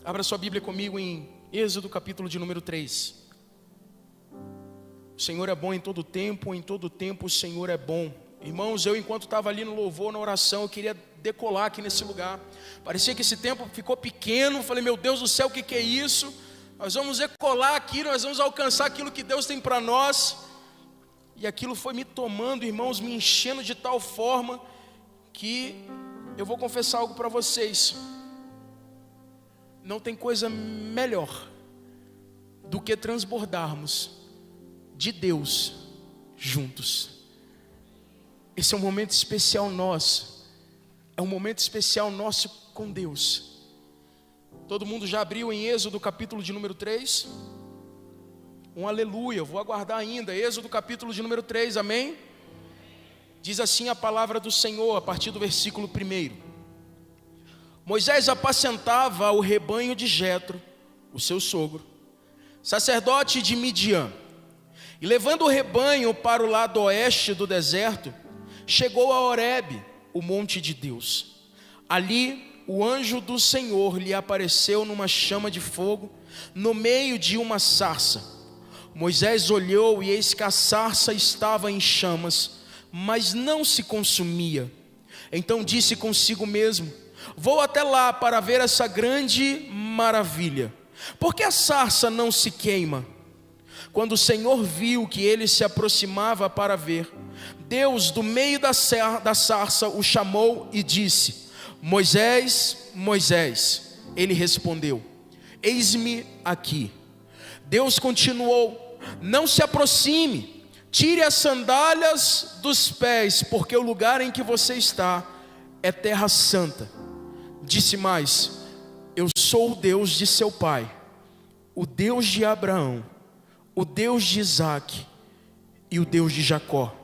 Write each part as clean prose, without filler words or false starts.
Abra sua Bíblia comigo em Êxodo capítulo de número 3. O Senhor é bom em todo tempo o Senhor é bom. Irmãos, eu enquanto estava ali no louvor, na oração, eu queria decolar aqui nesse lugar. Parecia que esse tempo ficou pequeno. Falei, meu Deus do céu, o que é isso? Nós vamos decolar aqui, nós vamos alcançar aquilo que Deus tem para nós. E aquilo foi me tomando, irmãos, me enchendo de tal forma que eu vou confessar algo para vocês. Não tem coisa melhor do que transbordarmos de Deus juntos. Esse é um momento especial nosso. É um momento especial nosso com Deus. Todo mundo já abriu em Êxodo capítulo de número 3? Um aleluia, eu vou aguardar ainda. Êxodo capítulo de número 3, amém? Diz assim a palavra do Senhor, a partir do versículo 1. Moisés apacentava o rebanho de Jetro, o seu sogro, sacerdote de Midian. E levando o rebanho para o lado oeste do deserto, chegou a Horebe, o monte de Deus. Ali o anjo do Senhor lhe apareceu numa chama de fogo, no meio de uma sarça. Moisés olhou e eis que a sarça estava em chamas, mas não se consumia. Então disse consigo mesmo: vou até lá para ver essa grande maravilha. Por que a sarça não se queima? Quando o Senhor viu que ele se aproximava para ver, Deus do meio da sarça o chamou e disse: Moisés, Moisés. Ele respondeu: eis-me aqui. Deus continuou: não se aproxime, tire as sandálias dos pés, porque o lugar em que você está é terra santa. Disse mais: eu sou o Deus de seu pai, o Deus de Abraão, o Deus de Isaque e o Deus de Jacó.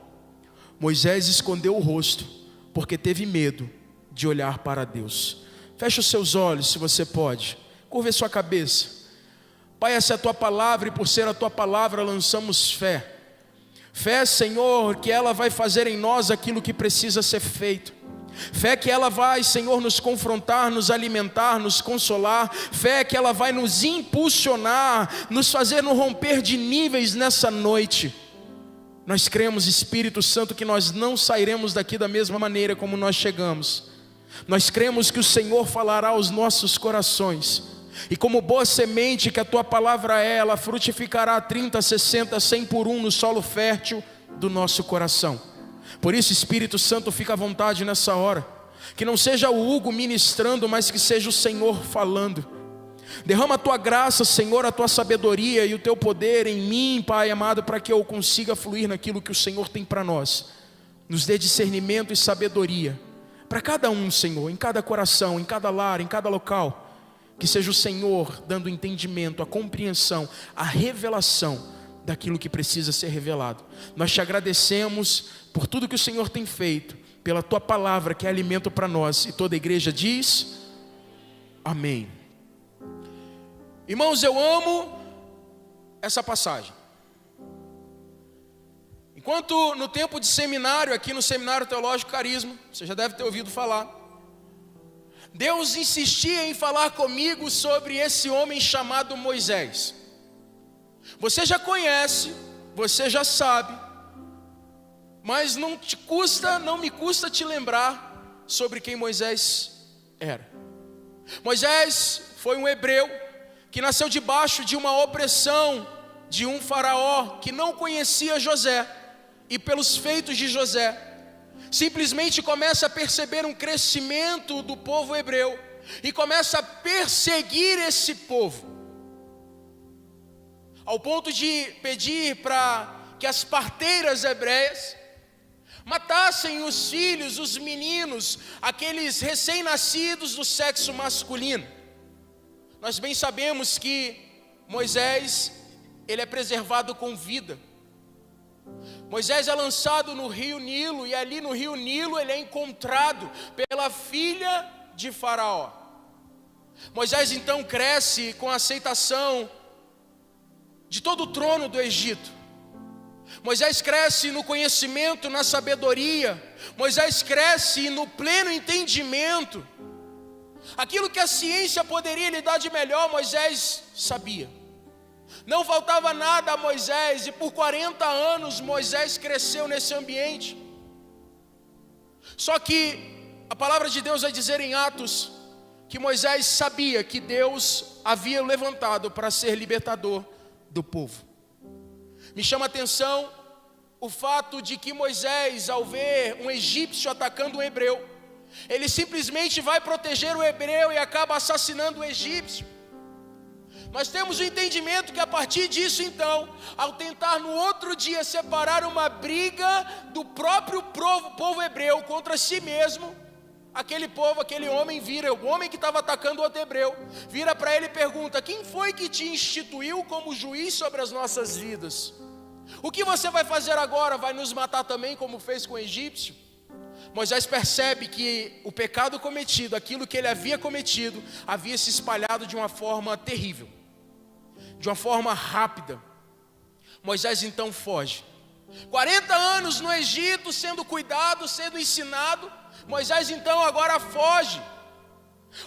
Moisés escondeu o rosto, porque teve medo de olhar para Deus. Feche os seus olhos, se você pode. Curva a sua cabeça. Pai, essa é a tua palavra, e por ser a tua palavra lançamos fé. Fé, Senhor, que ela vai fazer em nós aquilo que precisa ser feito. Fé que ela vai, Senhor, nos confrontar, nos alimentar, nos consolar. Fé que ela vai nos impulsionar, nos fazer no romper de níveis nessa noite. Nós cremos, Espírito Santo, que nós não sairemos daqui da mesma maneira como nós chegamos. Nós cremos que o Senhor falará aos nossos corações. E como boa semente que a tua palavra é, ela frutificará 30, 60, 100 por 1 no solo fértil do nosso coração. Por isso, Espírito Santo, fica à vontade nessa hora. Que não seja o Hugo ministrando, mas que seja o Senhor falando. Derrama a tua graça, Senhor, a tua sabedoria e o teu poder em mim, Pai amado, para que eu consiga fluir naquilo que o Senhor tem para nós. Nos dê discernimento e sabedoria para cada um, Senhor, em cada coração, em cada lar, em cada local. Que seja o Senhor dando entendimento, a compreensão, a revelação daquilo que precisa ser revelado. Nós te agradecemos por tudo que o Senhor tem feito, pela tua palavra que é alimento para nós. E toda a igreja diz amém. Irmãos, eu amo essa passagem. Enquanto no tempo de seminário, aqui no Seminário Teológico Carisma, você já deve ter ouvido falar, Deus insistia em falar comigo sobre esse homem chamado Moisés. Você já conhece, você já sabe, mas não me custa te lembrar sobre quem Moisés era. Moisés foi um hebreu que nasceu debaixo de uma opressão de um faraó que não conhecia José, e pelos feitos de José, simplesmente começa a perceber um crescimento do povo hebreu, e começa a perseguir esse povo, ao ponto de pedir para que as parteiras hebreias matassem os filhos, os meninos, aqueles recém-nascidos do sexo masculino. Nós bem sabemos que Moisés, ele é preservado com vida. Moisés é lançado no rio Nilo, e ali no rio Nilo ele é encontrado pela filha de Faraó. Moisés então cresce com a aceitação de todo o trono do Egito. Moisés cresce no conhecimento, na sabedoria. Moisés cresce no pleno entendimento Aquilo que a ciência poderia lhe dar de melhor, Moisés sabia. Não faltava nada a Moisés, e por 40 anos Moisés cresceu nesse ambiente. Só que a palavra de Deus vai dizer em Atos que Moisés sabia que Deus havia o levantado para ser libertador do povo. Me chama a atenção o fato de que Moisés, ao ver um egípcio atacando um hebreu, ele simplesmente vai proteger o hebreu e acaba assassinando o egípcio. Nós temos o entendimento que a partir disso então, ao tentar no outro dia separar uma briga do próprio povo hebreu contra si mesmo, aquele homem vira, o homem que estava atacando o outro hebreu, vira para ele e pergunta: quem foi que te instituiu como juiz sobre as nossas vidas? O que você vai fazer agora? Vai nos matar também como fez com o egípcio? Moisés percebe que o pecado cometido, aquilo que ele havia cometido, havia se espalhado de uma forma terrível, de uma forma rápida. Moisés então foge. 40 anos no Egito, sendo cuidado, sendo ensinado. Moisés então agora foge.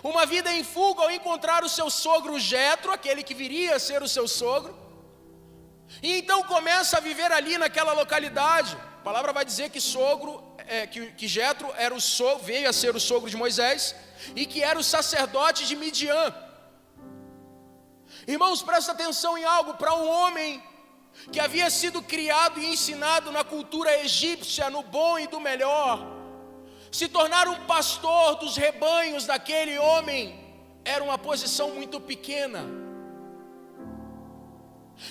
Uma vida em fuga ao encontrar o seu sogro Jetro, aquele que viria a ser o seu sogro. E então começa a viver ali naquela localidade. A palavra vai dizer que que Jetro veio a ser o sogro de Moisés e que era o sacerdote de Midian. Irmãos, presta atenção em algo. Para um homem que havia sido criado e ensinado na cultura egípcia, no bom e do melhor, se tornar um pastor dos rebanhos daquele homem era uma posição muito pequena.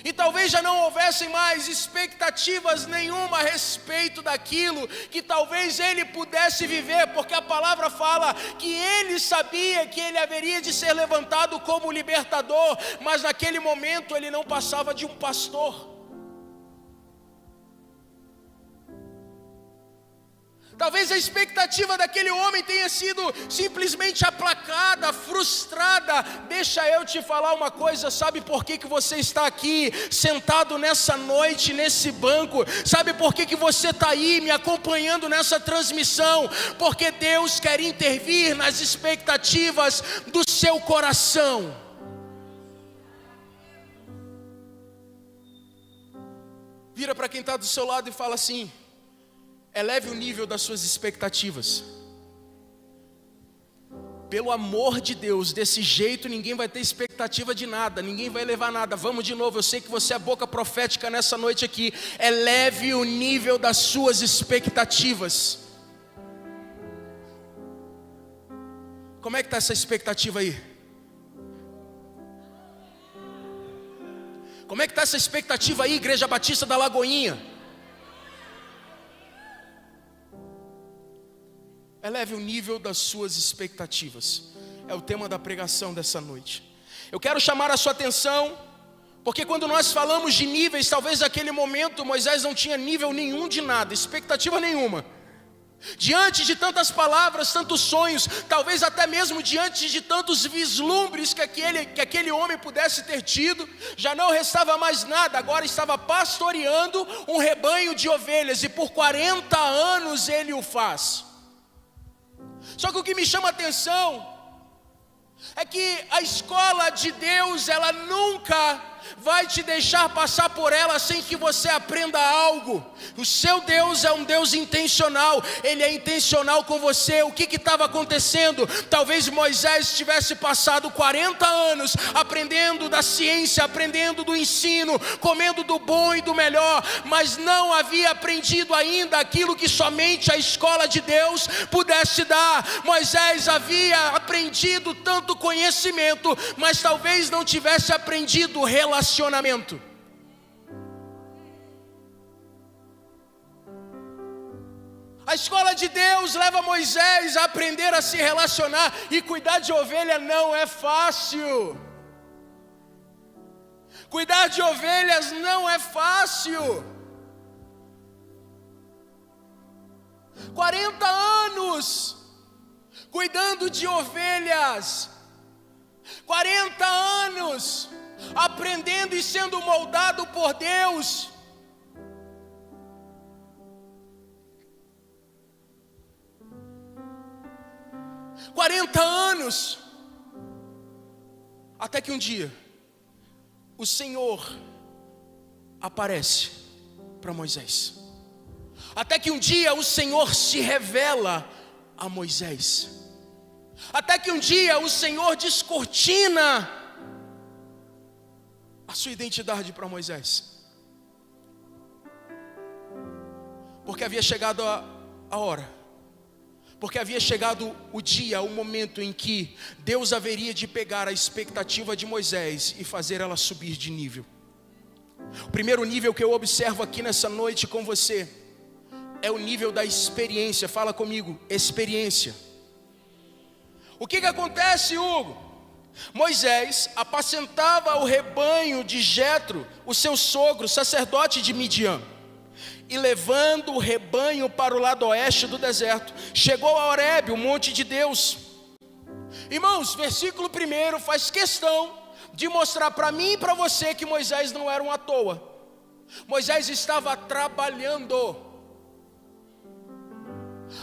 E talvez já não houvessem mais expectativas nenhuma a respeito daquilo que talvez ele pudesse viver, porque a palavra fala que ele sabia que ele haveria de ser levantado como libertador, mas naquele momento ele não passava de um pastor. Talvez a expectativa daquele homem tenha sido simplesmente aplacada, frustrada. Deixa eu te falar uma coisa, sabe por que você está aqui, sentado nessa noite, nesse banco? Sabe por que você está aí me acompanhando nessa transmissão? Porque Deus quer intervir nas expectativas do seu coração. Vira para quem está do seu lado e fala assim: eleve o nível das suas expectativas. Pelo amor de Deus, desse jeito ninguém vai ter expectativa de nada, ninguém vai levar nada. Vamos de novo, eu sei que você é boca profética nessa noite aqui. Eleve o nível das suas expectativas. Como é que está essa expectativa aí? Como é que está essa expectativa aí, Igreja Batista da Lagoinha? Eleve o nível das suas expectativas. É o tema da pregação dessa noite. Eu quero chamar a sua atenção, porque quando nós falamos de níveis, talvez naquele momento Moisés não tinha nível nenhum de nada, expectativa nenhuma. Diante de tantas palavras, tantos sonhos, talvez até mesmo diante de tantos vislumbres que aquele homem pudesse ter tido, já não restava mais nada. Agora estava pastoreando um rebanho de ovelhas, e por 40 anos ele o faz. Só que o que me chama a atenção é que a escola de Deus, ela nunca vai te deixar passar por ela sem que você aprenda algo. O seu Deus é um Deus intencional, Ele é intencional com você. O que estava acontecendo? Talvez Moisés tivesse passado 40 anos aprendendo da ciência, aprendendo do ensino, comendo do bom e do melhor, mas não havia aprendido ainda aquilo que somente a escola de Deus pudesse dar. Moisés havia aprendido tanto conhecimento, mas talvez não tivesse aprendido relacionamento. A escola de Deus leva Moisés a aprender a se relacionar, e cuidar de ovelha não é fácil. Cuidar de ovelhas não é fácil. 40 anos cuidando de ovelhas, 40 anos aprendendo e sendo moldado por Deus. anos. Até que um dia, o Senhor aparece para Moisés. Até que um dia o Senhor se revela a Moisés. Até que um dia o Senhor descortina a sua identidade para Moisés. Porque havia chegado a hora. Porque havia chegado o dia, o momento em que Deus haveria de pegar a expectativa de Moisés e fazer ela subir de nível. O primeiro nível que eu observo aqui nessa noite com você é o nível da experiência. Fala comigo, experiência. O que acontece, Hugo? Moisés apacentava o rebanho de Jetro, o seu sogro, sacerdote de Midian. E levando o rebanho para o lado oeste do deserto, chegou a Horebe, o monte de Deus. Irmãos, versículo 1 faz questão de mostrar para mim e para você que Moisés não era um à toa. Moisés estava trabalhando.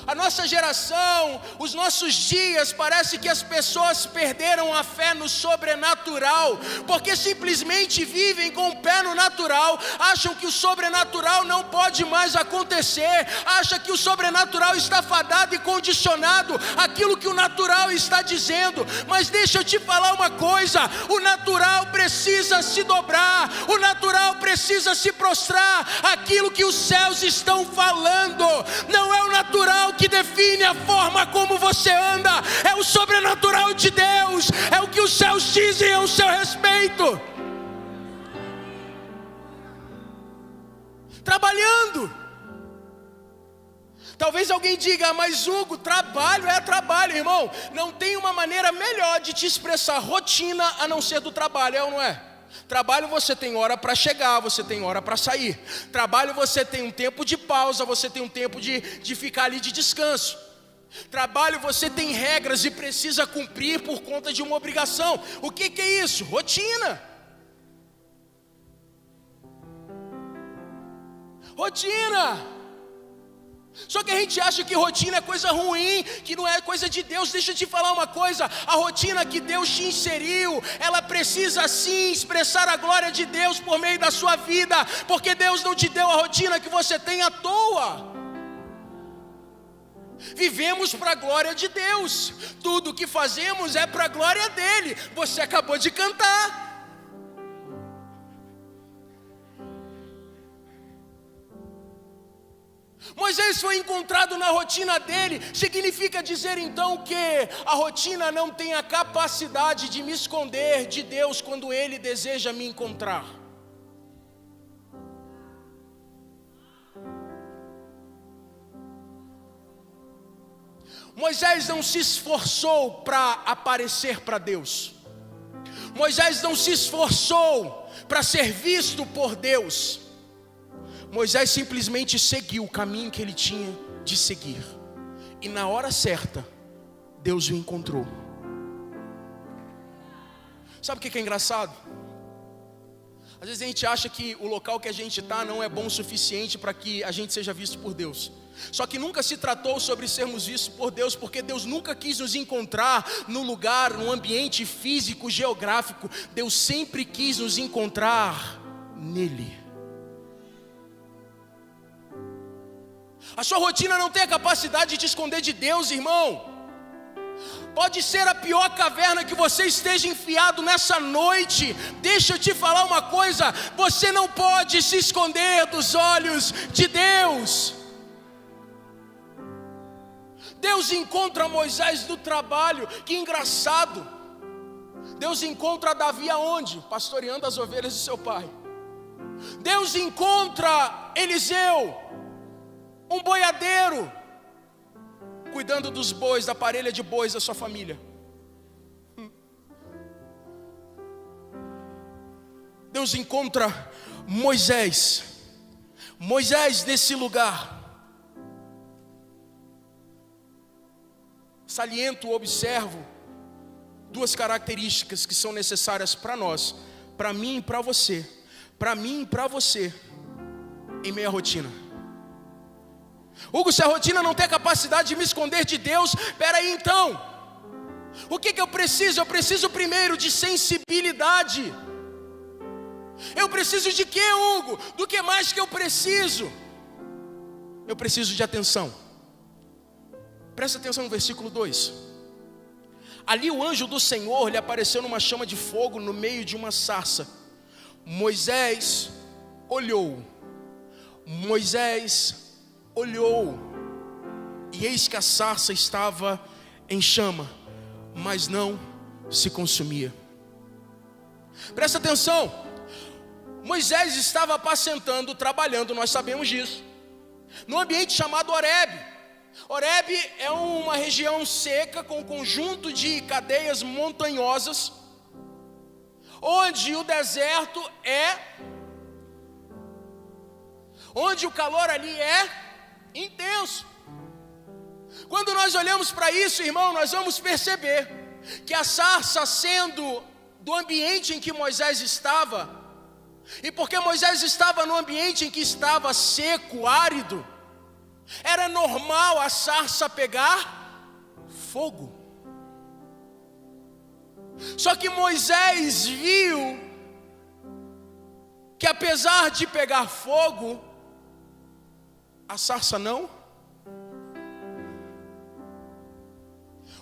A nossa geração, os nossos dias, parece que as pessoas perderam a fé no sobrenatural, porque simplesmente vivem com o pé no natural, acham que o sobrenatural não pode mais acontecer, acham que o sobrenatural está fadado e condicionado àquilo que o natural está dizendo. Mas deixa eu te falar uma coisa, o natural precisa se dobrar, o natural precisa se prostrar àquilo que os céus estão falando. Não é o natural que define a forma como você anda, é o sobrenatural de Deus, é o que os céus dizem ao seu respeito. Trabalhando. Talvez alguém diga, mas Hugo, trabalho é trabalho, irmão. Não tem uma maneira melhor de te expressar rotina a não ser do trabalho, é ou não é? Trabalho você tem hora para chegar, você tem hora para sair. Trabalho você tem um tempo de pausa, você tem um tempo de ficar ali de descanso. Trabalho você tem regras e precisa cumprir por conta de uma obrigação. O que é isso? Rotina. Rotina. Só que a gente acha que rotina é coisa ruim, que não é coisa de Deus. Deixa eu te falar uma coisa, a rotina que Deus te inseriu, ela precisa sim expressar a glória de Deus por meio da sua vida, porque Deus não te deu a rotina que você tem à toa. Vivemos para a glória de Deus, tudo que fazemos é para a glória dele. Você acabou de cantar. Moisés foi encontrado na rotina dele. Significa dizer então que a rotina não tem a capacidade de me esconder de Deus quando Ele deseja me encontrar. Moisés não se esforçou para aparecer para Deus. Moisés não se esforçou para ser visto por Deus. Moisés simplesmente seguiu o caminho que ele tinha de seguir. E na hora certa, Deus o encontrou. Sabe o que é engraçado? Às vezes a gente acha que o local que a gente está não é bom o suficiente para que a gente seja visto por Deus. Só que nunca se tratou sobre sermos vistos por Deus, porque Deus nunca quis nos encontrar no lugar, no ambiente físico, geográfico. Deus sempre quis nos encontrar nele. A sua rotina não tem a capacidade de te esconder de Deus, irmão. Pode ser a pior caverna que você esteja enfiado nessa noite. Deixa eu te falar uma coisa, você não pode se esconder dos olhos de Deus. Deus encontra Moisés no trabalho. Que engraçado. Deus encontra Davi aonde? Pastoreando as ovelhas de seu pai. Deus encontra Eliseu, um boiadeiro, cuidando dos bois, da parelha de bois da sua família. Deus encontra Moisés nesse lugar. Saliento, observo duas características que são necessárias para nós, para mim e para você, em meio à rotina. Hugo, se a rotina não tem a capacidade de me esconder de Deus, espera aí então. O que eu preciso? Eu preciso primeiro de sensibilidade. Eu preciso de quê, Hugo? Do que mais que eu preciso? Eu preciso de atenção. Presta atenção no versículo 2. Ali o anjo do Senhor lhe apareceu numa chama de fogo no meio de uma sarça. Moisés olhou. E eis que a sarça estava em chama, mas não se consumia. Presta atenção. Moisés estava apacentando, trabalhando, nós sabemos disso, num ambiente chamado Horebe. Horebe é uma região seca com um conjunto de cadeias montanhosas, onde o deserto onde o calor ali é intenso. Quando nós olhamos para isso, irmão, nós vamos perceber que a sarça, sendo do ambiente em que Moisés estava, e porque Moisés estava no ambiente em que estava seco, árido, era normal a sarça pegar fogo. Só que Moisés viu que apesar de pegar fogo, a sarça não.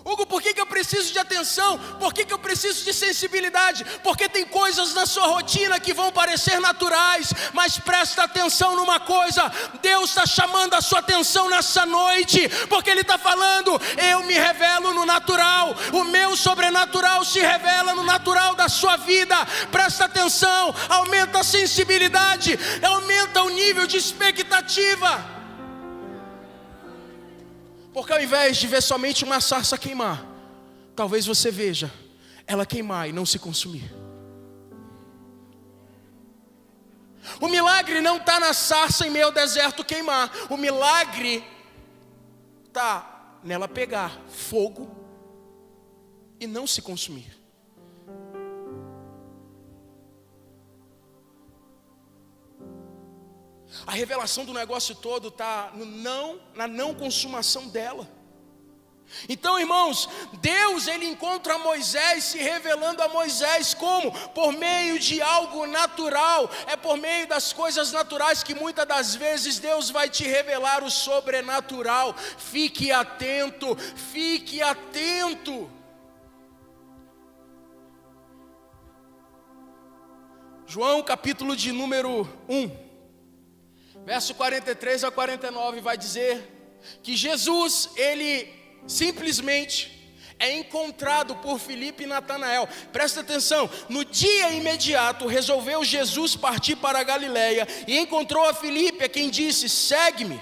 Hugo, por que eu preciso de atenção? Por que eu preciso de sensibilidade? Porque tem coisas na sua rotina que vão parecer naturais, mas presta atenção numa coisa: Deus está chamando a sua atenção nessa noite, porque Ele está falando: eu me revelo no natural, o meu sobrenatural se revela no natural da sua vida. Presta atenção, aumenta a sensibilidade, aumenta o nível de expectativa. Porque ao invés de ver somente uma sarça queimar, talvez você veja ela queimar e não se consumir. O milagre não está na sarça em meio ao deserto queimar. O milagre está nela pegar fogo e não se consumir. A revelação do negócio todo está na não consumação dela. Então, irmãos, Deus, Ele encontra Moisés se revelando a Moisés como? Por meio de algo natural. É por meio das coisas naturais que muitas das vezes Deus vai te revelar o sobrenatural. Fique atento, fique atento. João capítulo de número 1. Verso 43 a 49 vai dizer que Jesus, Ele simplesmente é encontrado por Filipe e Natanael. Presta atenção, no dia imediato resolveu Jesus partir para a Galileia e encontrou a Filipe, a quem disse: segue-me.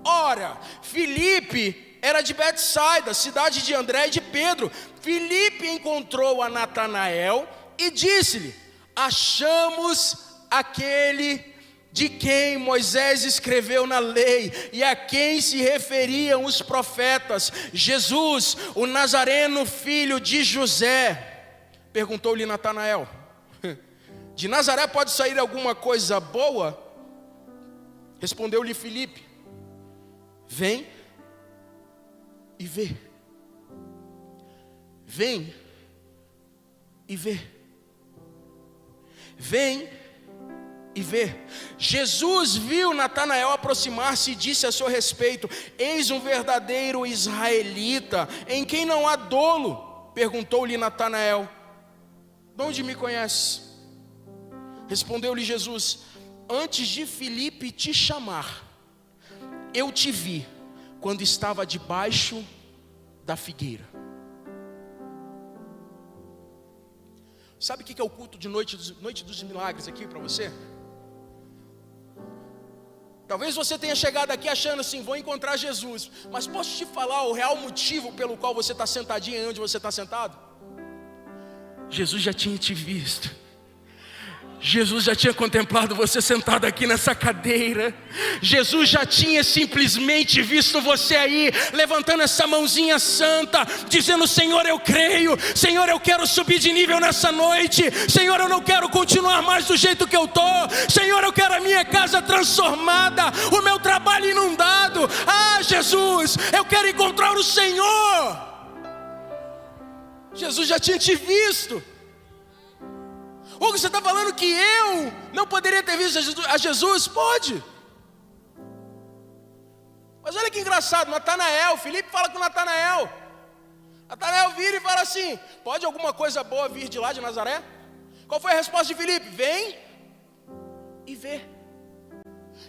Ora, Filipe era de Betsaida, cidade de André e de Pedro. Filipe encontrou a Natanael e disse-lhe: achamos aquele de quem Moisés escreveu na lei e a quem se referiam os profetas, Jesus, o Nazareno, filho de José. Perguntou-lhe Natanael: de Nazaré pode sair alguma coisa boa? Respondeu-lhe Filipe: vem e vê. Vem e vê. Vem e vê. Jesus viu Natanael aproximar-se e disse a seu respeito: eis um verdadeiro israelita, em quem não há dolo. Perguntou-lhe Natanael: de onde me conheces? Respondeu-lhe Jesus: antes de Filipe te chamar, eu te vi quando estava debaixo da figueira. Sabe o que é o culto de noite dos milagres aqui para você? Talvez você tenha chegado aqui achando assim: vou encontrar Jesus. Mas posso te falar o real motivo pelo qual você está sentadinho aí onde você está sentado? Jesus já tinha te visto. Jesus já tinha contemplado você sentado aqui nessa cadeira. Jesus já tinha simplesmente visto você aí, levantando essa mãozinha santa, dizendo: Senhor, eu creio. Senhor, eu quero subir de nível nessa noite. Senhor, eu não quero continuar mais do jeito que eu estou. Senhor, eu quero a minha casa transformada, o meu trabalho inundado. Ah, Jesus, eu quero encontrar o Senhor. Jesus já tinha te visto. Hugo, você está falando que eu não poderia ter visto a Jesus? Pode. Mas olha que engraçado, Natanael, Filipe fala com Natanael. Natanael vira e fala assim: pode alguma coisa boa vir de lá de Nazaré? Qual foi a resposta de Filipe? Vem e vê.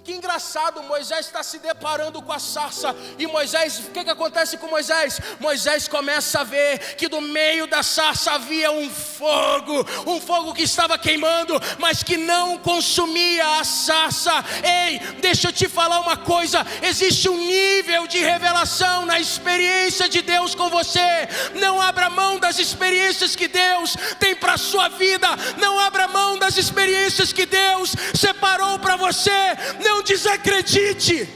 Que engraçado, Moisés está se deparando com a sarça. E Moisés, o que acontece com Moisés? Moisés começa a ver que do meio da sarça havia um fogo que estava queimando, mas que não consumia a sarça. Ei, deixa eu te falar uma coisa: existe um nível de revelação na experiência de Deus com você. Não abra mão das experiências que Deus tem para a sua vida. Não abra mão das experiências que Deus separou para você. Não desacredite,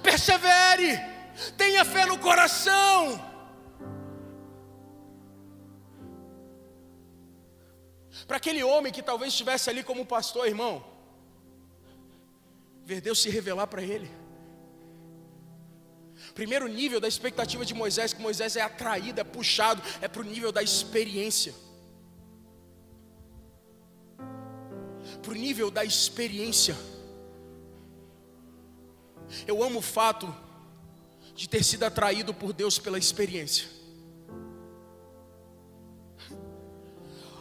persevere, tenha fé no coração. Para aquele homem que talvez estivesse ali como pastor, irmão, ver Deus se revelar para ele. Primeiro nível da expectativa de Moisés, que Moisés é atraído, é puxado, é para o nível da experiência. Para o nível da experiência. Eu amo o fato de ter sido atraído por Deus pela experiência.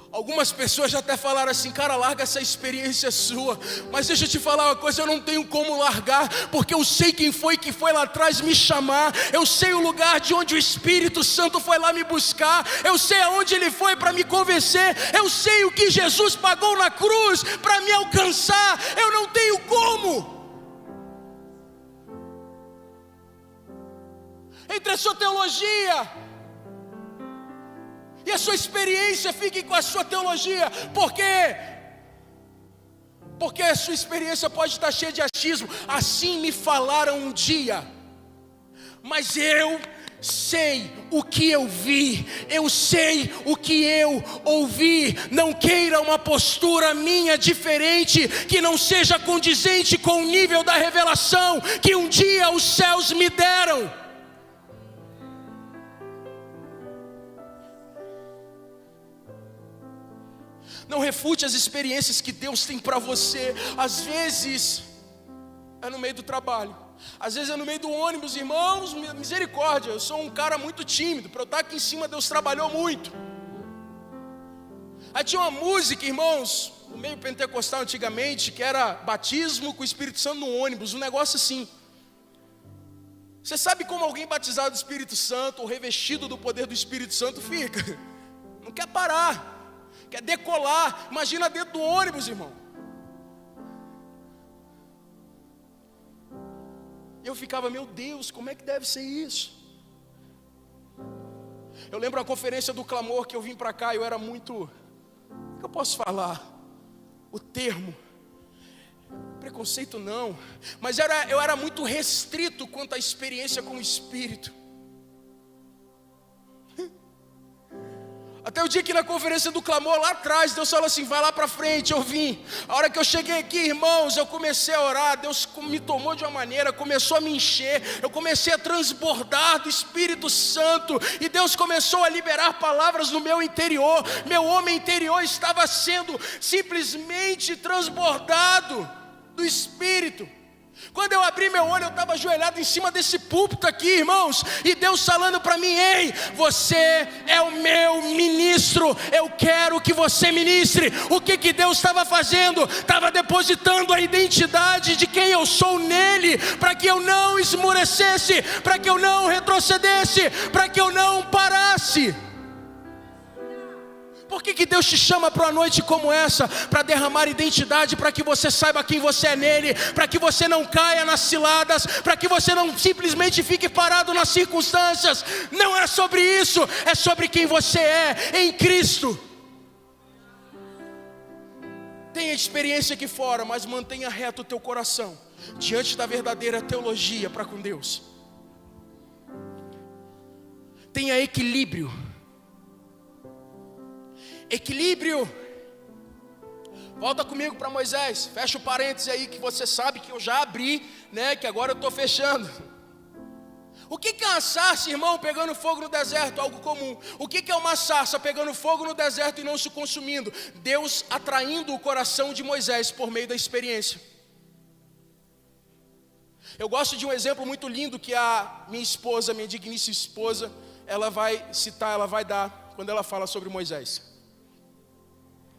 Algumas pessoas já até falaram assim: cara, larga essa experiência sua. Mas deixa eu te falar uma coisa: eu não tenho como largar, porque eu sei quem foi que foi lá atrás me chamar. Eu sei o lugar de onde o Espírito Santo foi lá me buscar. Eu sei aonde Ele foi para me convencer. Eu sei o que Jesus pagou na cruz para me alcançar. Eu não tenho como. Entre a sua teologia e a sua experiência, fique com a sua teologia. Por quê? Porque a sua experiência pode estar cheia de achismo. Assim me falaram um dia, mas eu sei o que eu vi, eu sei o que eu ouvi. Não queira uma postura minha diferente, que não seja condizente com o nível da revelação que um dia os céus me deram. Não refute as experiências que Deus tem para você. Às vezes é no meio do trabalho, às vezes é no meio do ônibus, irmãos, misericórdia. Eu sou um cara muito tímido, para eu estar aqui em cima Deus trabalhou muito. Aí tinha uma música, irmãos, no meio pentecostal antigamente, que era batismo com o Espírito Santo no ônibus, um negócio assim. Você sabe como alguém batizado do Espírito Santo, ou revestido do poder do Espírito Santo fica? Não quer parar, quer decolar. Imagina dentro do ônibus, irmão. Eu ficava: meu Deus, como é que deve ser isso? Eu lembro a conferência do clamor que eu vim para cá. Eu era muito, o que eu posso falar? O termo preconceito não, mas eu era muito restrito quanto à experiência com o Espírito. Até o dia que na conferência do clamor lá atrás, Deus falou assim: vai lá para frente. Eu vim. A hora que eu cheguei aqui, irmãos, eu comecei a orar. Deus me tomou de uma maneira, começou a me encher. Eu comecei a transbordar do Espírito Santo. E Deus começou a liberar palavras no meu interior. Meu homem interior estava sendo simplesmente transbordado do Espírito. Quando eu abri meu olho, eu estava ajoelhado em cima desse púlpito aqui, irmãos, e Deus falando para mim: ei, você é o meu ministro, eu quero que você ministre. O que Deus estava fazendo? Estava depositando a identidade de quem eu sou nele, para que eu não esmorecesse, para que eu não retrocedesse, para que eu não parasse. Por que Deus te chama para uma noite como essa? Para derramar identidade, para que você saiba quem você é nele, para que você não caia nas ciladas, para que você não simplesmente fique parado nas circunstâncias. Não é sobre isso, é sobre quem você é em Cristo. Tenha experiência aqui fora, mas mantenha reto o teu coração diante da verdadeira teologia para com Deus. Tenha equilíbrio. Equilíbrio. Volta comigo para Moisés. Fecha o parênteses aí que você sabe que eu já abri, né? Que agora eu estou fechando. O que é uma sarça, irmão, pegando fogo no deserto? Algo comum. O que é uma sarça pegando fogo no deserto e não se consumindo? Deus atraindo o coração de Moisés por meio da experiência. Eu gosto de um exemplo muito lindo que a minha esposa, minha digníssima esposa, ela vai citar, ela vai dar, quando ela fala sobre Moisés.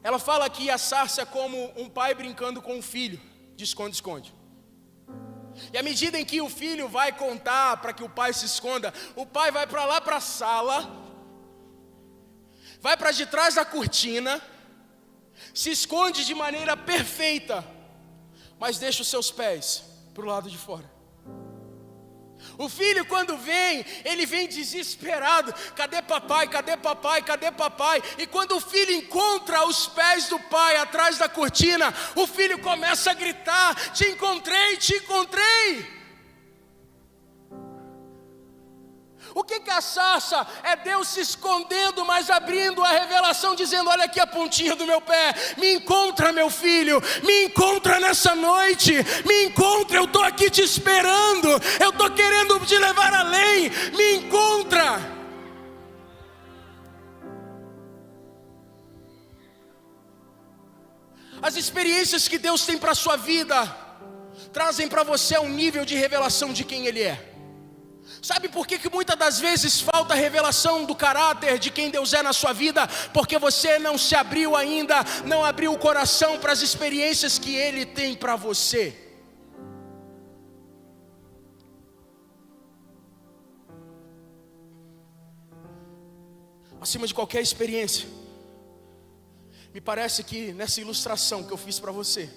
Ela fala que a sarça é como um pai brincando com um filho, de esconde-esconde. E à medida em que o filho vai contar para que o pai se esconda, o pai vai para lá para a sala, vai para de trás da cortina, se esconde de maneira perfeita, mas deixa os seus pés para o lado de fora. O filho, quando vem, ele vem desesperado: cadê papai, cadê papai, cadê papai? E quando o filho encontra os pés do pai atrás da cortina, o filho começa a gritar: te encontrei, te encontrei. O que é a sarça? É Deus se escondendo, mas abrindo a revelação, dizendo: olha aqui a pontinha do meu pé, me encontra, meu filho, me encontra nessa noite, me encontra, eu estou aqui te esperando, eu estou querendo te levar além, me encontra. As experiências que Deus tem para a sua vida trazem para você um nível de revelação de quem Ele é. Sabe por que muitas das vezes falta a revelação do caráter de quem Deus é na sua vida? Porque você não se abriu ainda, não abriu o coração para as experiências que Ele tem para você. Acima de qualquer experiência, me parece que nessa ilustração que eu fiz para você,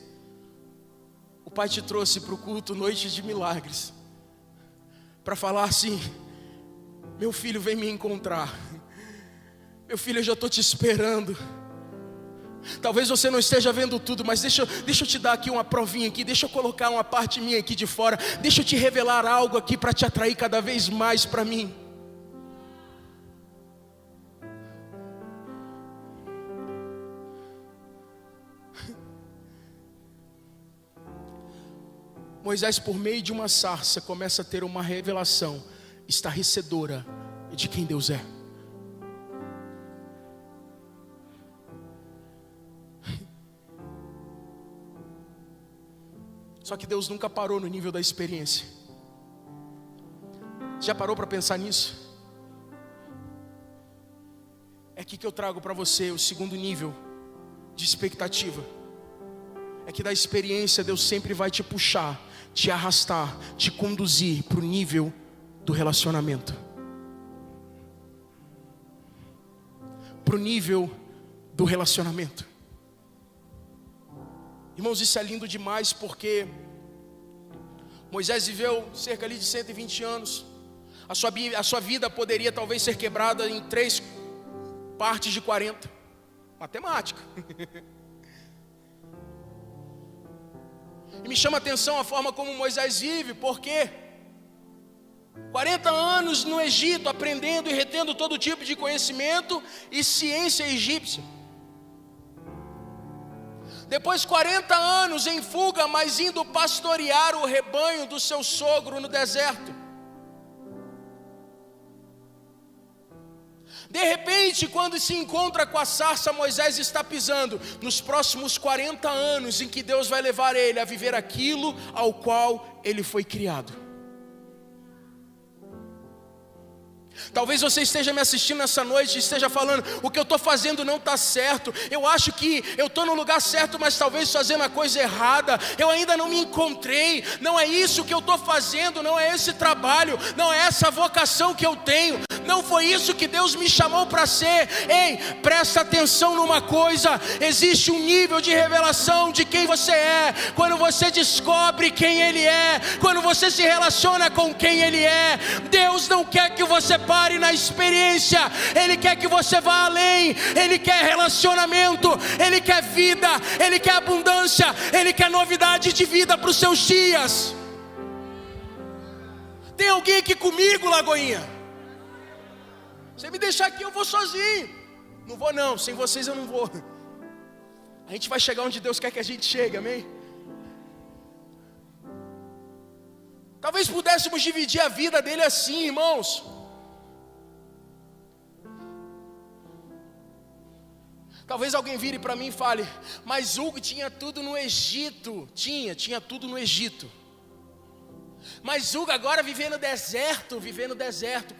o Pai te trouxe para o culto Noite de Milagres, para falar assim: meu filho, vem me encontrar, meu filho, eu já estou te esperando. Talvez você não esteja vendo tudo, mas deixa eu te dar aqui uma provinha aqui, deixa eu colocar uma parte minha aqui de fora, deixa eu te revelar algo aqui para te atrair cada vez mais para mim. Moisés, por meio de uma sarça, começa a ter uma revelação estarrecedora de quem Deus é. Só que Deus nunca parou no nível da experiência. Já parou para pensar nisso? É aqui que eu trago para você o segundo nível de expectativa. É que da experiência Deus sempre vai te puxar, te arrastar, te conduzir para o nível do relacionamento, para o nível do relacionamento. Irmãos, isso é lindo demais, porque Moisés viveu cerca ali de 120 anos. A sua vida poderia talvez ser quebrada em 3 partes de 40. Matemática. E me chama a atenção a forma como Moisés vive, porque 40 anos no Egito, aprendendo e retendo todo tipo de conhecimento e ciência egípcia. Depois 40 anos em fuga, mas indo pastorear o rebanho do seu sogro no deserto. De repente, quando se encontra com a sarça, Moisés está pisando nos próximos 40 anos em que Deus vai levar ele a viver aquilo ao qual ele foi criado. Talvez você esteja me assistindo nessa noite e esteja falando: o que eu estou fazendo não está certo, eu acho que eu estou no lugar certo, mas talvez fazendo a coisa errada, eu ainda não me encontrei, não é isso que eu estou fazendo, não é esse trabalho, não é essa vocação que eu tenho, não foi isso que Deus me chamou para ser. Ei, presta atenção numa coisa: existe um nível de revelação de quem você é, quando você descobre quem Ele é, quando você se relaciona com quem Ele é. Deus não quer que você pare na experiência, Ele quer que você vá além. Ele quer relacionamento, Ele quer vida, Ele quer abundância, Ele quer novidade de vida para os seus dias. Tem alguém aqui comigo, Lagoinha? Você me deixar aqui, eu vou sozinho. Não vou não, sem vocês eu não vou. A gente vai chegar onde Deus quer que a gente chegue, amém? Talvez pudéssemos dividir a vida dele assim, irmãos. Talvez alguém vire para mim e fale: mas Hugo tinha tudo no Egito. Tinha tudo no Egito. Mas Hugo agora vive no deserto,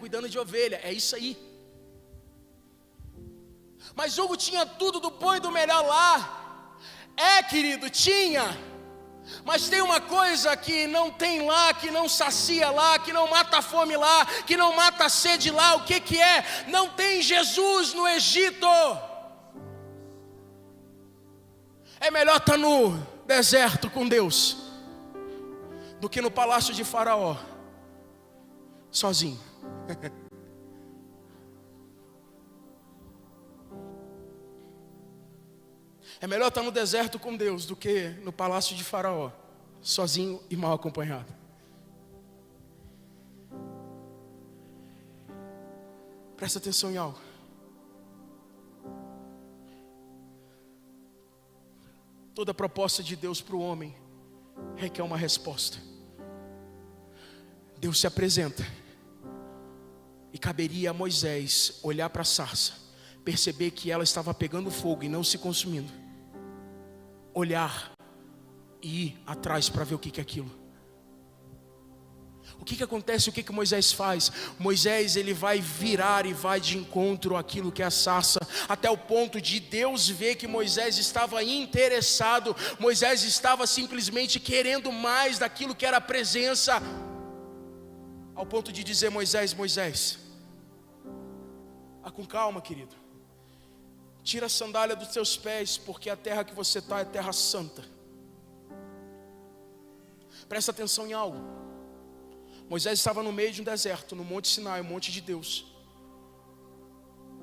cuidando de ovelha. É isso aí. Mas Hugo tinha tudo do bom e do melhor lá. É, querido, tinha. Mas tem uma coisa que não tem lá, que não sacia lá, que não mata a fome lá, que não mata a sede lá. O que que é? Não tem Jesus no Egito. É melhor estar no deserto com Deus do que no palácio de Faraó, sozinho. É melhor estar no deserto com Deus do que no palácio de Faraó, sozinho e mal acompanhado. Presta atenção em algo. Toda proposta de Deus para o homem requer uma resposta. Deus se apresenta, e caberia a Moisés olhar para a sarça, perceber que ela estava pegando fogo e não se consumindo, olhar e ir atrás para ver o que é aquilo. O que acontece? O que Moisés faz? Moisés, ele vai virar e vai de encontro àquilo que é a sarça, até o ponto de Deus ver que Moisés estava interessado. Moisés estava simplesmente querendo mais daquilo que era a presença, ao ponto de dizer: Moisés, com calma, querido, tira a sandália dos teus pés, porque a terra que você está é terra santa. Presta atenção em algo. Moisés estava no meio de um deserto, no Monte Sinai, o monte de Deus.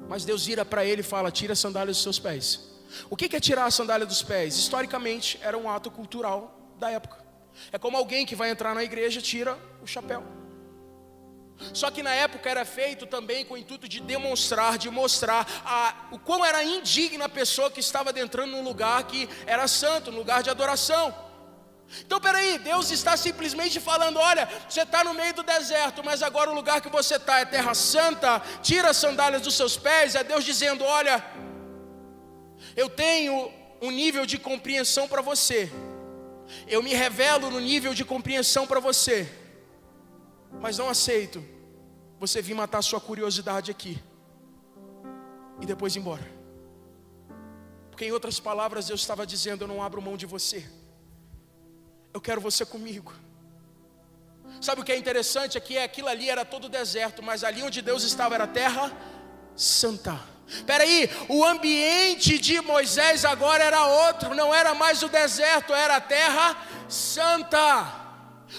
Mas Deus vira para ele e fala: tira a sandália dos seus pés. O que é tirar a sandália dos pés? Historicamente era um ato cultural da época. É como alguém que vai entrar na igreja tira o chapéu. Só que na época era feito também com o intuito de demonstrar, de mostrar o quão era indigna a pessoa que estava adentrando num lugar que era santo, num lugar de adoração. Então peraí, Deus está simplesmente falando: olha, você está no meio do deserto, mas agora o lugar que você está é terra santa, tira as sandálias dos seus pés. É Deus dizendo: olha, eu tenho um nível de compreensão para você, eu me revelo no nível de compreensão para você, mas não aceito você vir matar a sua curiosidade aqui e depois ir embora. Porque em outras palavras Deus estava dizendo: eu não abro mão de você, eu quero você comigo. Sabe o que é interessante? É que aquilo ali era todo deserto, mas ali onde Deus estava era terra santa. Peraí, o ambiente de Moisés agora era outro, não era mais o deserto, era a terra santa.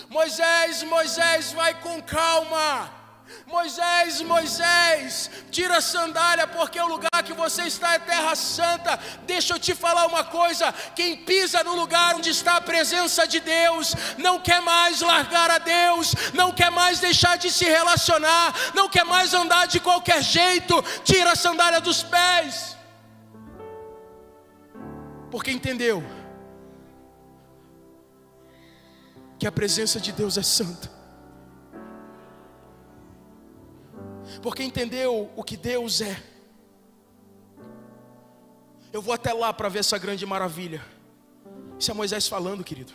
Moisés, vai com calma. Moisés, tira a sandália, porque o lugar que você está é terra santa. Deixa eu te falar uma coisa: quem pisa no lugar onde está a presença de Deus, não quer mais largar a Deus, não quer mais deixar de se relacionar, não quer mais andar de qualquer jeito. Tira a sandália dos pés, porque entendeu que a presença de Deus é santa, porque entendeu o que Deus é. Eu vou até lá para ver essa grande maravilha. Isso é Moisés falando, querido.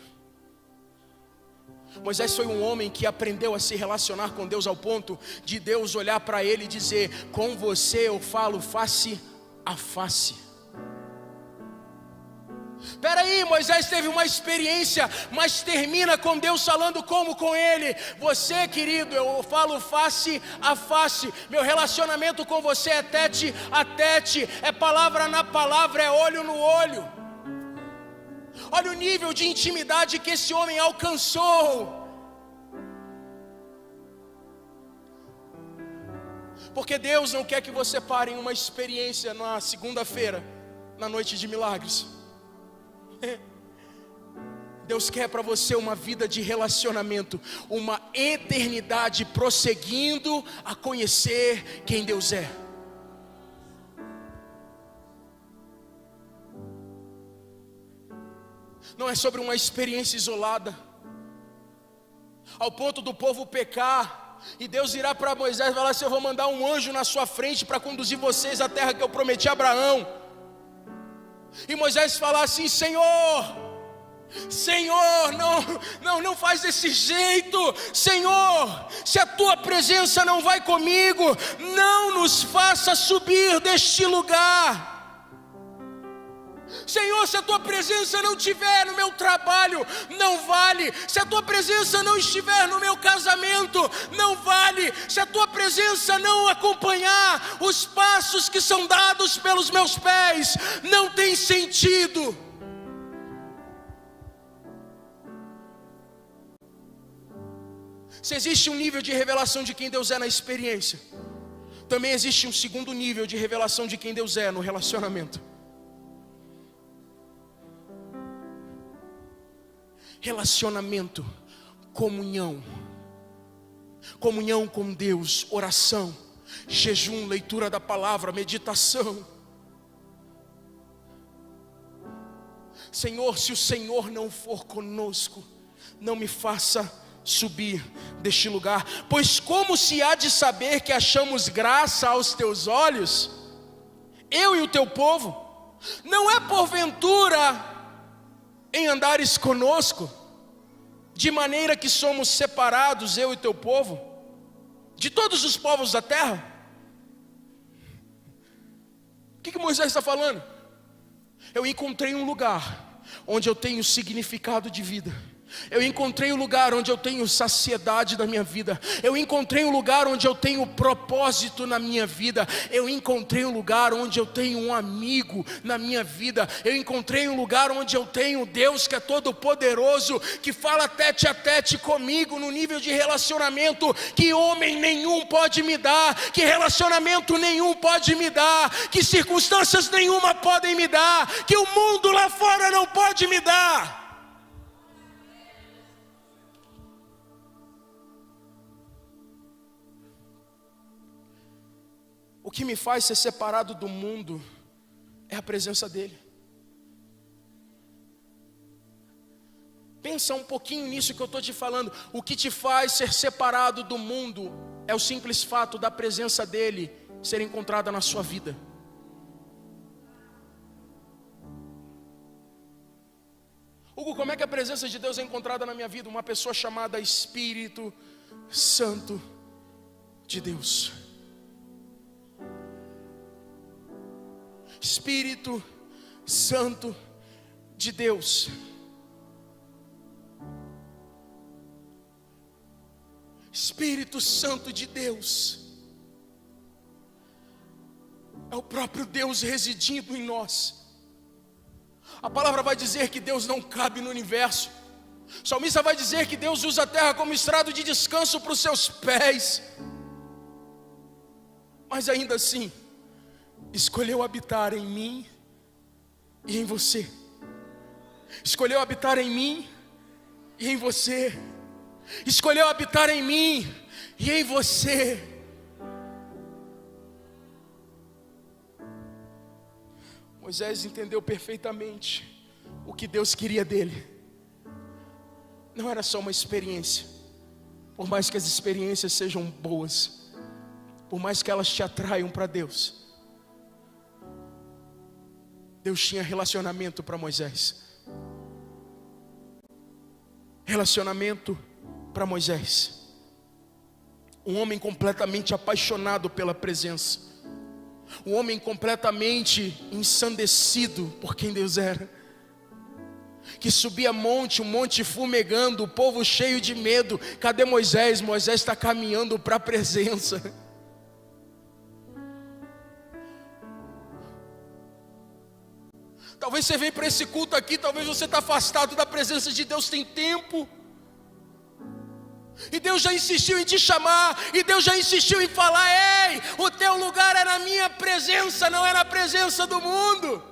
Moisés foi um homem que aprendeu a se relacionar com Deus ao ponto de Deus olhar para ele e dizer: com você eu falo face a face. Peraí, Moisés teve uma experiência, mas termina com Deus falando como com ele. Você, querido, eu falo face a face. Meu relacionamento com você é tete a tete, é palavra na palavra, é olho no olho. Olha o nível de intimidade que esse homem alcançou. Porque Deus não quer que você pare em uma experiência na segunda-feira, na noite de milagres. Deus quer para você uma vida de relacionamento, uma eternidade prosseguindo a conhecer quem Deus é. Não é sobre uma experiência isolada. ao ponto do povo pecar, e Deus irá para Moisés e falar assim: eu vou mandar um anjo na sua frente para conduzir vocês à terra que eu prometi a Abraão. E Moisés fala assim: Senhor, não faz desse jeito. Senhor, se a tua presença não vai comigo, não nos faça subir deste lugar. Senhor, se a tua presença não estiver no meu trabalho, não vale. Se a tua presença não estiver no meu casamento, não vale. Se a tua presença não acompanhar os passos que são dados pelos meus pés, não tem sentido. Se existe um nível de revelação de quem Deus é na experiência, também existe um segundo nível de revelação de quem Deus é no relacionamento. Relacionamento, comunhão com Deus, oração, jejum, leitura da palavra, meditação. Senhor, se o Senhor não for conosco, não me faça subir deste lugar, pois como se há de saber que achamos graça aos teus olhos, eu e o teu povo? Não é porventura em andares conosco, de maneira que somos separados, eu e teu povo, de todos os povos da terra? O que Moisés está falando? Eu encontrei um lugar onde eu tenho significado de vida. Eu encontrei um lugar onde eu tenho saciedade da minha vida. Eu encontrei um lugar onde eu tenho propósito na minha vida. Eu encontrei um lugar onde eu tenho um amigo na minha vida. Eu encontrei um lugar onde eu tenho Deus que é todo poderoso, que fala tete a tete comigo no nível de relacionamento que homem nenhum pode me dar, que relacionamento nenhum pode me dar, que circunstâncias nenhuma podem me dar, que o mundo lá fora não pode me dar. O que me faz ser separado do mundo é a presença dele. Pensa um pouquinho nisso que eu estou te falando. O que te faz ser separado do mundo é o simples fato da presença dele ser encontrada na sua vida. Hugo, como é que a presença de Deus é encontrada na minha vida? Uma pessoa chamada Espírito Santo de Deus. Espírito Santo de Deus. Espírito Santo de Deus é o próprio Deus residindo em nós. A palavra vai dizer que Deus não cabe no universo. O salmista vai dizer que Deus usa a terra como estrado de descanso para os seus pés. Mas ainda assim, escolheu habitar em mim e em você. Escolheu habitar em mim e em você. Escolheu habitar em mim e em você. Moisés entendeu perfeitamente o que Deus queria dele. Não era só uma experiência. Por mais que as experiências sejam boas, por mais que elas te atraiam para Deus, Deus tinha relacionamento para Moisés. Relacionamento para Moisés. Um homem completamente apaixonado pela presença. Um homem completamente ensandecido por quem Deus era. Que subia monte, um monte fumegando, o povo cheio de medo. Cadê Moisés? Moisés está caminhando para a presença. Talvez você venha para esse culto aqui, talvez você está afastado da presença de Deus tem tempo. E Deus já insistiu em te chamar, e Deus já insistiu em falar: ei, o teu lugar é na minha presença, não é na presença do mundo.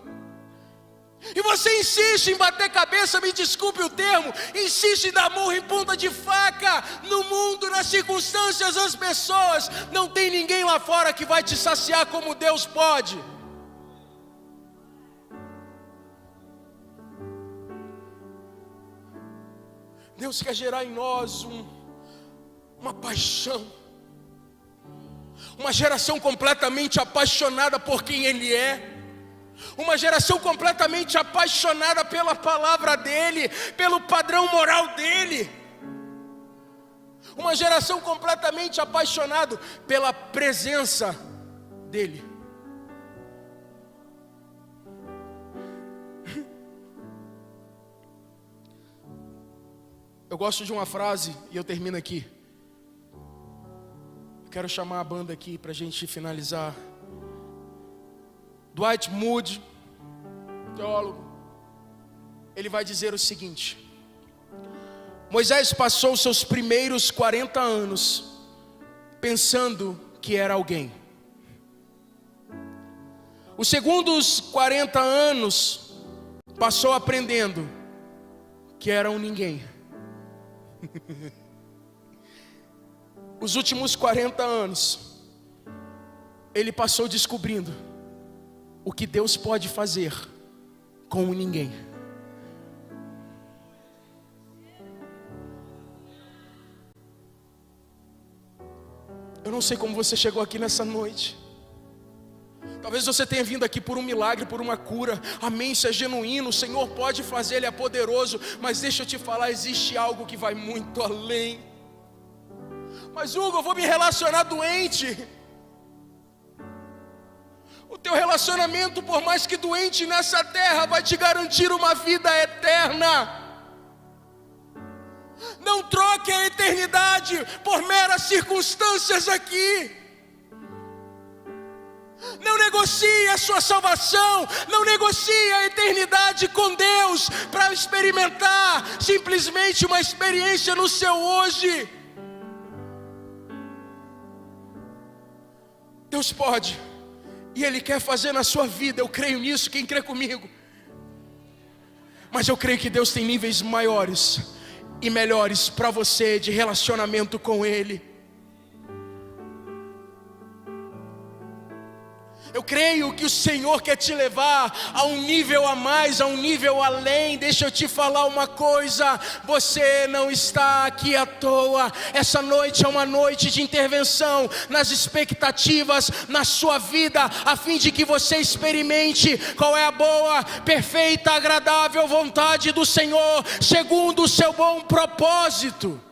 E você insiste em bater cabeça, me desculpe o termo, insiste em dar murro em ponta de faca, no mundo, nas circunstâncias, as pessoas. Não tem ninguém lá fora que vai te saciar como Deus pode. Deus quer gerar em nós uma paixão, uma geração completamente apaixonada por quem Ele é, uma geração completamente apaixonada pela palavra dEle, pelo padrão moral dEle, uma geração completamente apaixonada pela presença dEle. Eu gosto de uma frase e eu termino aqui. Eu quero chamar a banda aqui para a gente finalizar. Dwight Moody, teólogo, ele vai dizer o seguinte: Moisés passou seus primeiros 40 anos pensando que era alguém. Os segundos 40 anos passou aprendendo que era um ninguém. Os últimos 40 anos ele passou descobrindo o que Deus pode fazer com o ninguém. Eu não sei como você chegou aqui nessa noite. Talvez você tenha vindo aqui por um milagre, por uma cura. Amém, isso é genuíno, o Senhor pode fazer, Ele é poderoso. Mas deixa eu te falar, existe algo que vai muito além. Mas Hugo, eu vou me relacionar doente. O teu relacionamento, por mais que doente nessa terra, vai te garantir uma vida eterna. Não troque a eternidade por meras circunstâncias aqui. Não negocie a sua salvação, não negocie a eternidade com Deus para experimentar simplesmente uma experiência no seu hoje. Deus pode, e Ele quer fazer na sua vida, eu creio nisso, quem crê comigo? Mas eu creio que Deus tem níveis maiores e melhores para você de relacionamento com Ele. Eu creio que o Senhor quer te levar a um nível a mais, a um nível além. Deixa eu te falar uma coisa, você não está aqui à toa. Essa noite é uma noite de intervenção nas expectativas na sua vida, a fim de que você experimente qual é a boa, perfeita, agradável vontade do Senhor, segundo o seu bom propósito.